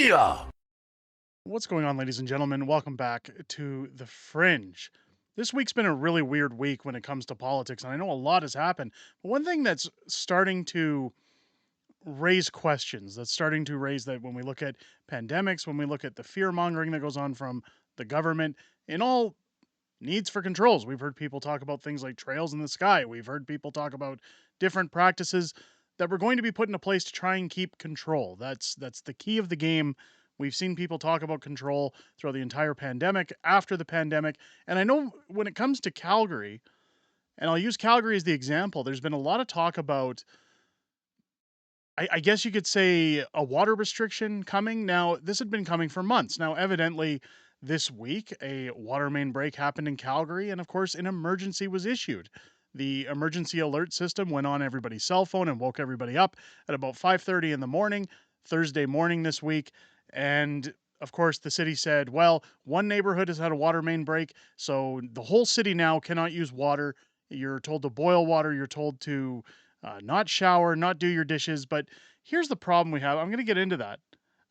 Yeah! What's going on, ladies and gentlemen? Welcome back to The Fringe. This week's been a really weird week when it comes to politics, and I know a lot has happened. But one thing that's starting to raise questions, that's starting to raise that when we look at pandemics, when we look at the fear mongering that goes on from the government, in all needs for controls. We've heard people talk about things like trails in the sky. We've heard people talk about different practices that we're going to be put into place to try and keep control. That's the key of the game. We've seen people talk about control throughout the entire pandemic, after the pandemic, and I know when it comes to Calgary, and I'll use Calgary as the example, there's been a lot of talk about I guess you could say a water restriction coming. Now, this had been coming for months. Now, evidently, this week, a water main break happened in Calgary, and of course, an emergency was issued. The emergency alert system went on everybody's cell phone and woke everybody up at about 5:30 in the morning, Thursday morning this week. And of course, the city said, well, one neighborhood has had a water main break, so the whole city now cannot use water. You're told to boil water, you're told to not shower, not do your dishes. But here's the problem we have. I'm going to get into that.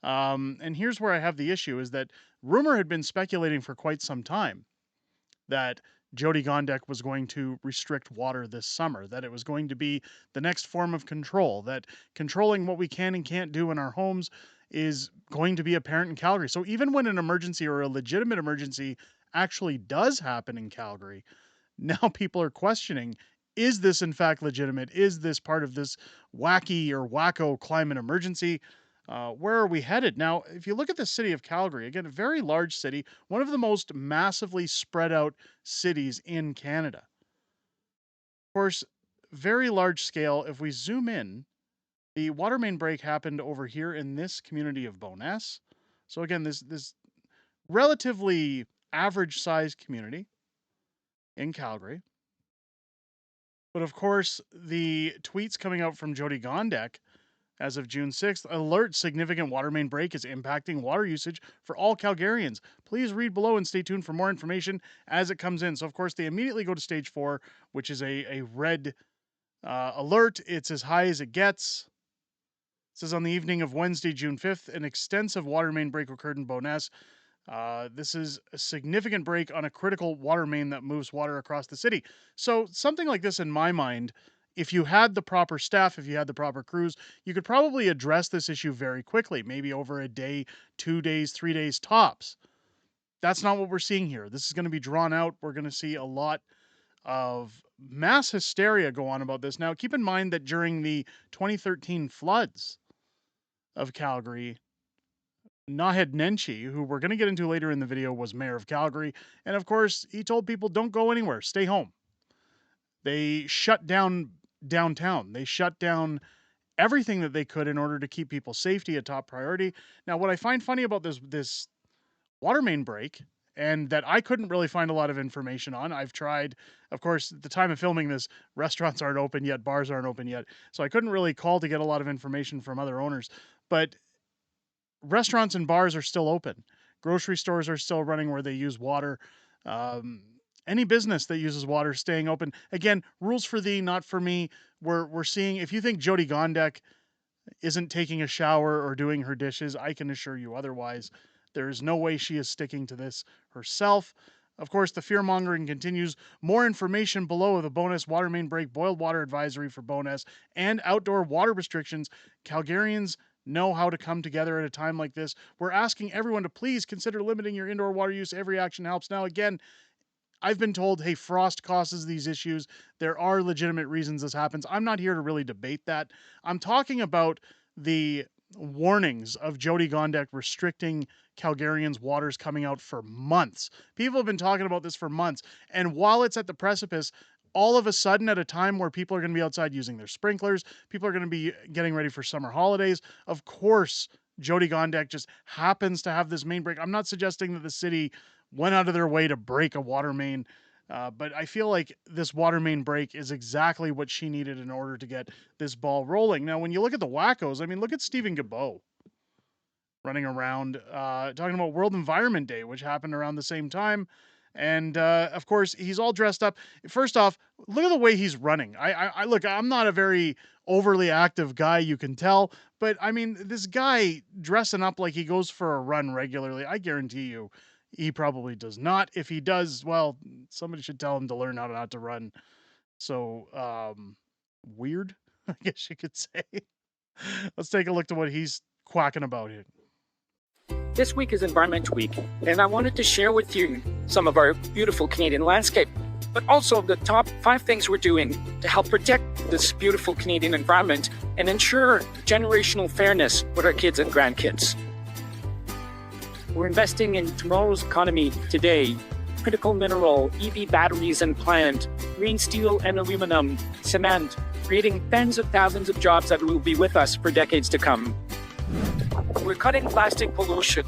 And here's where I have the issue is that rumor had been speculating for quite some time that Jody Gondek was going to restrict water this summer, that it was going to be the next form of control, that controlling what we can and can't do in our homes is going to be apparent in Calgary. So even when an emergency or a legitimate emergency actually does happen in Calgary, now people are questioning, is this in fact legitimate? Is this part of this wacky or wacko climate emergency? Where are we headed? Now, if you look at the city of Calgary, again, a very large city, one of the most massively spread out cities in Canada. Of course, very large scale. If we zoom in, the water main break happened over here in this community of Bowness. So again, this relatively average sized community in Calgary. But of course, the tweets coming out from Jody Gondek as of June 6th alert significant water main break is impacting water usage for all Calgarians. Please read below and stay tuned for more information as it comes in. So, of course, they immediately go to stage 4, which is a red alert. It's as high as it gets. It says on the evening of Wednesday, June 5th, an extensive water main break occurred in Bowness. This is a significant break on a critical water main that moves water across the city. So, something like this, in my mind, if you had the proper staff, if you had the proper crews, you could probably address this issue very quickly, maybe over a day, 2 days, 3 days tops. That's not what we're seeing here. This is going to be drawn out. We're going to see a lot of mass hysteria go on about this. Now, keep in mind that during the 2013 floods of Calgary, Naheed Nenshi, who we're going to get into later in the video, was mayor of Calgary. And of course, he told people, don't go anywhere, stay home. They shut down downtown. They shut down everything that they could in order to keep people's safety a top priority. Now, what I find funny about this water main break, and that I couldn't really find a lot of information on. I've tried, of course, at the time of filming this, restaurants aren't open yet, bars aren't open yet. So I couldn't really call to get a lot of information from other owners. But restaurants and bars are still open. Grocery stores are still running where they use water. Um, any business that uses water staying open. Again, rules for thee, not for me. We're seeing, if you think Jody Gondek isn't taking a shower or doing her dishes, I can assure you otherwise. There is no way she is sticking to this herself. Of course, the fear mongering continues. More information below the Bowness water main break, boiled water advisory for Bowness, and outdoor water restrictions. Calgarians know how to come together at a time like this. We're asking everyone to please consider limiting your indoor water use. Every action helps. Now, again, I've been told, hey, frost causes these issues. There are legitimate reasons this happens. I'm not here to really debate that. I'm talking about the warnings of Jody Gondek restricting Calgarians' waters coming out for months. People have been talking about this for months. And while it's at the precipice, all of a sudden, at a time where people are going to be outside using their sprinklers, people are going to be getting ready for summer holidays, of course, Jody Gondek just happens to have this main break. I'm not suggesting that the city went out of their way to break a water main. But I feel like this water main break is exactly what she needed in order to get this ball rolling. Now, when you look at the wackos, I mean, look at Stephen Guilbeault running around talking about World Environment Day, which happened around the same time. And of course, he's all dressed up. First off, look at the way he's running. I look. I'm not a very overly active guy, you can tell. But I mean, this guy dressing up like he goes for a run regularly, I guarantee you he probably does not. If he does, well, somebody should tell him to learn how not to run. So, weird, I guess you could say. Let's take a look to what he's quacking about here. This week is Environment Week, and I wanted to share with you some of our beautiful Canadian landscape, but also the top 5 things we're doing to help protect this beautiful Canadian environment and ensure generational fairness with our kids and grandkids. We're investing in tomorrow's economy today. Critical mineral, EV batteries and plant, green steel and aluminum, cement, creating tens of thousands of jobs that will be with us for decades to come. We're cutting plastic pollution,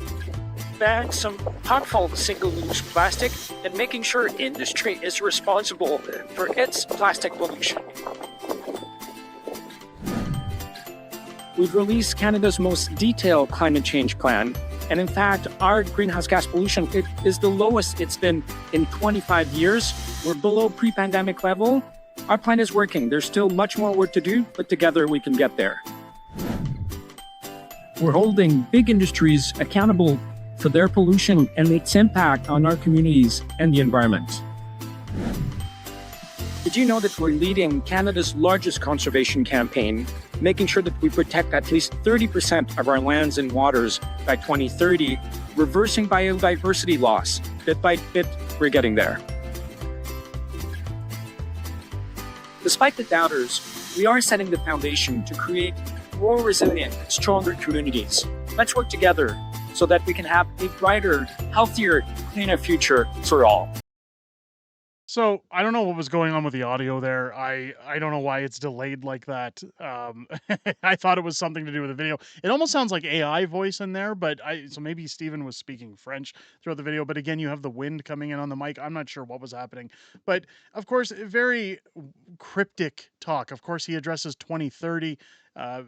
banning some harmful single-use plastic, and making sure industry is responsible for its plastic pollution. We've released Canada's most detailed climate change plan, and in fact, our greenhouse gas pollution is the lowest it's been in 25 years. We're below pre-pandemic level. Our plan is working. There's still much more work to do, but together we can get there. We're holding big industries accountable for their pollution and its impact on our communities and the environment. Did you know that we're leading Canada's largest conservation campaign, making sure that we protect at least 30% of our lands and waters by 2030, reversing biodiversity loss? Bit by bit, we're getting there. Despite the doubters, we are setting the foundation to create more resilient, stronger communities. Let's work together so that we can have a brighter, healthier, cleaner future for all. So I don't know what was going on with the audio there. I don't know why it's delayed like that. I thought it was something to do with the video. It almost sounds like AI voice in there, but so maybe Stephen was speaking French throughout the video. But again, you have the wind coming in on the mic. I'm not sure what was happening, but of course, very cryptic talk. Of course, he addresses 2030.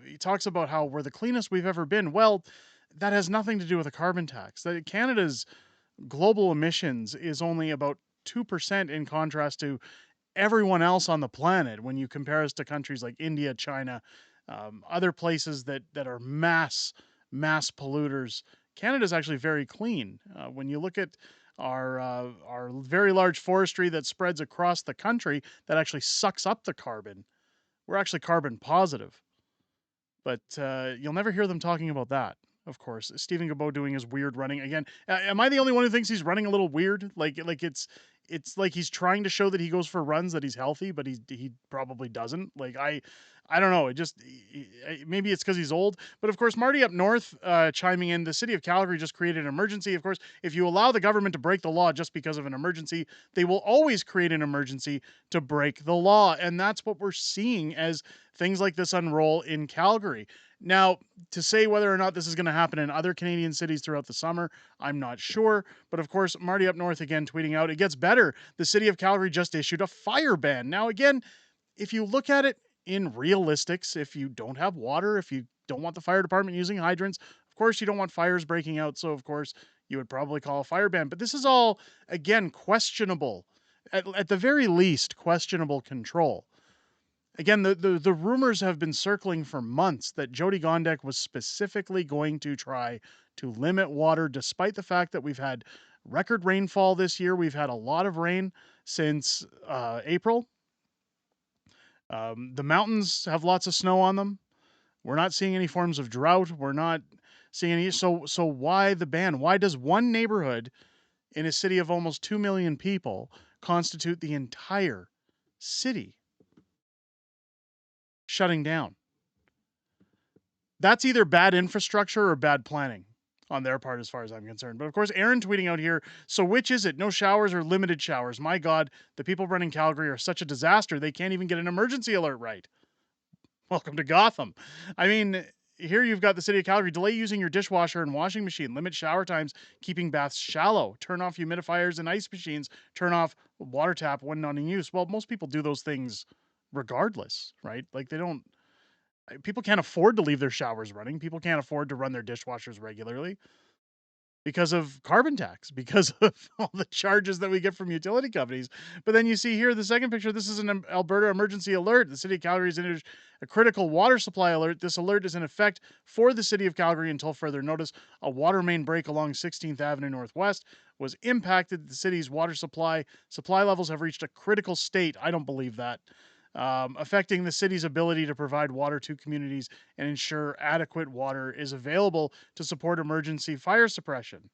He talks about how we're the cleanest we've ever been. Well, that has nothing to do with a carbon tax. That Canada's global emissions is only about 2% in contrast to everyone else on the planet when you compare us to countries like India, China, other places that are mass polluters. Canada's actually very clean. When you look at our very large forestry that spreads across the country that actually sucks up the carbon, we're actually carbon positive. But you'll never hear them talking about that. Of course, Stephen Gabot doing his weird running again. Am I the only one who thinks he's running a little weird? Like it's like he's trying to show that he goes for runs that he's healthy, but he probably doesn't. Like I don't know. It just maybe it's because he's old. But of course, Marty up north chiming in. The city of Calgary just created an emergency. Of course, if you allow the government to break the law just because of an emergency, they will always create an emergency to break the law, and that's what we're seeing as things like this unroll in Calgary. Now, to say whether or not this is going to happen in other Canadian cities throughout the summer, I'm not sure. But of course, Marty up north again tweeting out, it gets better. The city of Calgary just issued a fire ban. Now, again, if you look at it in realistics, if you don't have water, if you don't want the fire department using hydrants, of course, you don't want fires breaking out. So, of course, you would probably call a fire ban. But this is all, again, questionable. At the very least, questionable control. Again, the rumors have been circling for months that Jody Gondek was specifically going to try to limit water, despite the fact that we've had record rainfall this year. We've had a lot of rain since April. The mountains have lots of snow on them. We're not seeing any forms of drought. We're not seeing any. So why the ban? Why does one neighborhood in a city of almost 2 million people constitute the entire city shutting down? That's either bad infrastructure or bad planning on their part, as far as I'm concerned. But of course, Aaron tweeting out here, so which is it? No showers or limited showers? My God, the people running Calgary are such a disaster, they can't even get an emergency alert right. Welcome to Gotham. I mean, here you've got the city of Calgary, delay using your dishwasher and washing machine, limit shower times, keeping baths shallow, turn off humidifiers and ice machines, turn off water tap when not in use. Well, most people do those things regardless, right? Like people can't afford to leave their showers running. People can't afford to run their dishwashers regularly. because of carbon tax, because of all the charges that we get from utility companies. But then you see here the second picture. This is an Alberta emergency alert. The city of Calgary has issued a critical water supply alert. This alert is in effect for the city of Calgary until further notice. A water main break along 16th Avenue Northwest was impacted. The city's water supply levels have reached a critical state. I don't believe that. Affecting the city's ability to provide water to communities and ensure adequate water is available to support emergency fire suppression.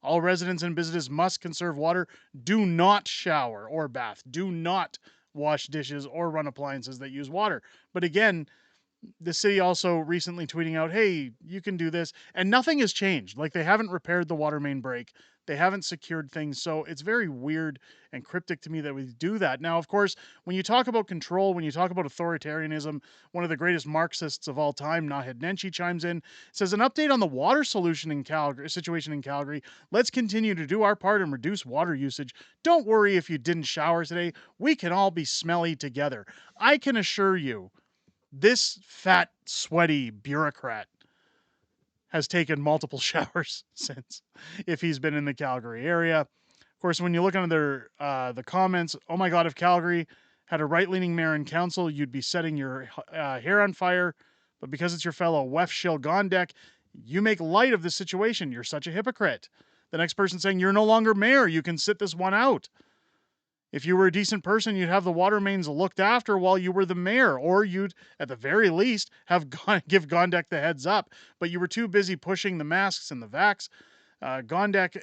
All residents and businesses must conserve water. Do not shower or bath. Do not wash dishes or run appliances that use water. But again, the city also recently tweeting out, hey, you can do this. And nothing has changed. Like, they haven't repaired the water main break. They haven't secured things. So it's very weird and cryptic to me that we do that. Now, of course, when you talk about control, when you talk about authoritarianism, one of the greatest Marxists of all time, Naheed Nenshi, chimes in, says, an update on the water situation in Calgary. Let's continue to do our part and reduce water usage. Don't worry if you didn't shower today. We can all be smelly together. I can assure you, this fat, sweaty bureaucrat has taken multiple showers since, if he's been in the Calgary area. Of course, when you look under the comments, oh my God, if Calgary had a right-leaning mayor and council, you'd be setting your hair on fire. But because it's your fellow Wef Shill Gondek, you make light of the situation. You're such a hypocrite. The next person saying, you're no longer mayor. You can sit this one out. If you were a decent person, you'd have the water mains looked after while you were the mayor, or you'd, at the very least, have give Gondek the heads up. But you were too busy pushing the masks and the vax. Gondek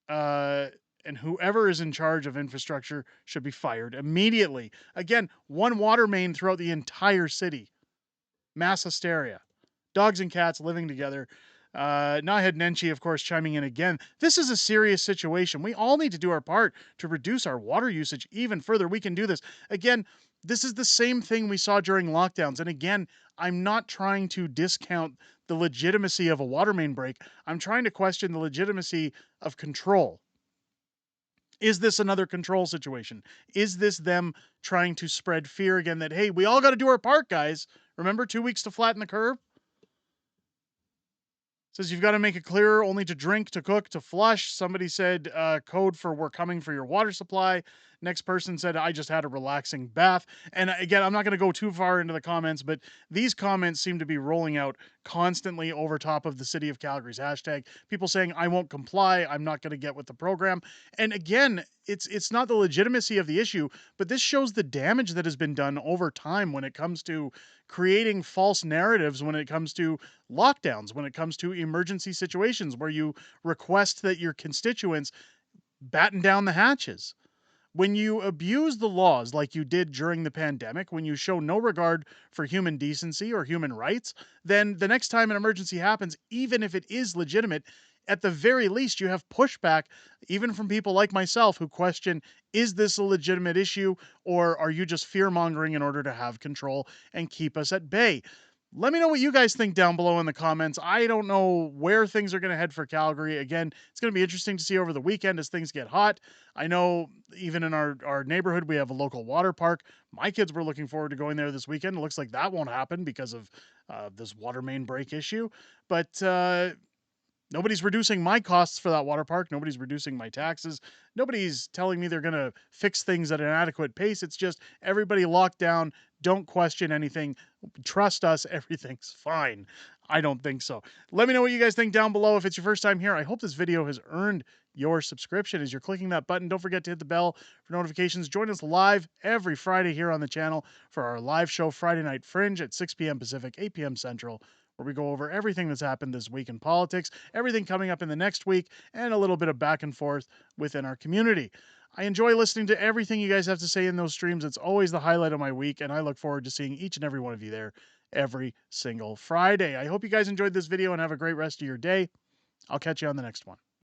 and whoever is in charge of infrastructure should be fired immediately. Again, one water main throughout the entire city. Mass hysteria. Dogs and cats living together. Naheed Nenshi, of course, chiming in again. This is a serious situation. We all need to do our part to reduce our water usage even further. We can do this. Again, this is the same thing we saw during lockdowns. And again, I'm not trying to discount the legitimacy of a water main break. I'm trying to question the legitimacy of control. Is this another control situation? Is this them trying to spread fear again that, hey, we all got to do our part, guys? Remember 2 weeks to flatten the curve? Says you've got to make it clearer only to drink, to cook, to flush. Somebody said code for we're coming for your water supply. Next person said I just had a relaxing bath. And again, I'm not going to go too far into the comments, but these comments seem to be rolling out constantly over top of the city of Calgary's hashtag. People saying I won't comply. I'm not going to get with the program. And again, it's not the legitimacy of the issue, but this shows the damage that has been done over time when it comes to creating false narratives, when it comes to lockdowns, when it comes to emergency situations where you request that your constituents batten down the hatches. When you abuse the laws like you did during the pandemic, when you show no regard for human decency or human rights, then the next time an emergency happens, even if it is legitimate, at the very least, you have pushback, even from people like myself who question, is this a legitimate issue, or are you just fear-mongering in order to have control and keep us at bay? Let me know what you guys think down below in the comments. I don't know where things are going to head for Calgary. Again, it's going to be interesting to see over the weekend as things get hot. I know even in our neighborhood, we have a local water park. My kids were looking forward to going there this weekend. It looks like that won't happen because of this water main break issue. But nobody's reducing my costs for that water park. Nobody's reducing my taxes. Nobody's telling me they're going to fix things at an adequate pace. It's just everybody locked down. Don't question anything. Trust us. Everything's fine. I don't think so. Let me know what you guys think down below. If it's your first time here, I hope this video has earned your subscription. As you're clicking that button, don't forget to hit the bell for notifications. Join us live every Friday here on the channel for our live show, Friday Night Fringe at 6 p.m. Pacific, 8 p.m. Central, where we go over everything that's happened this week in politics, everything coming up in the next week, and a little bit of back and forth within our community. I enjoy listening to everything you guys have to say in those streams. It's always the highlight of my week, and I look forward to seeing each and every one of you there every single Friday. I hope you guys enjoyed this video and have a great rest of your day. I'll catch you on the next one.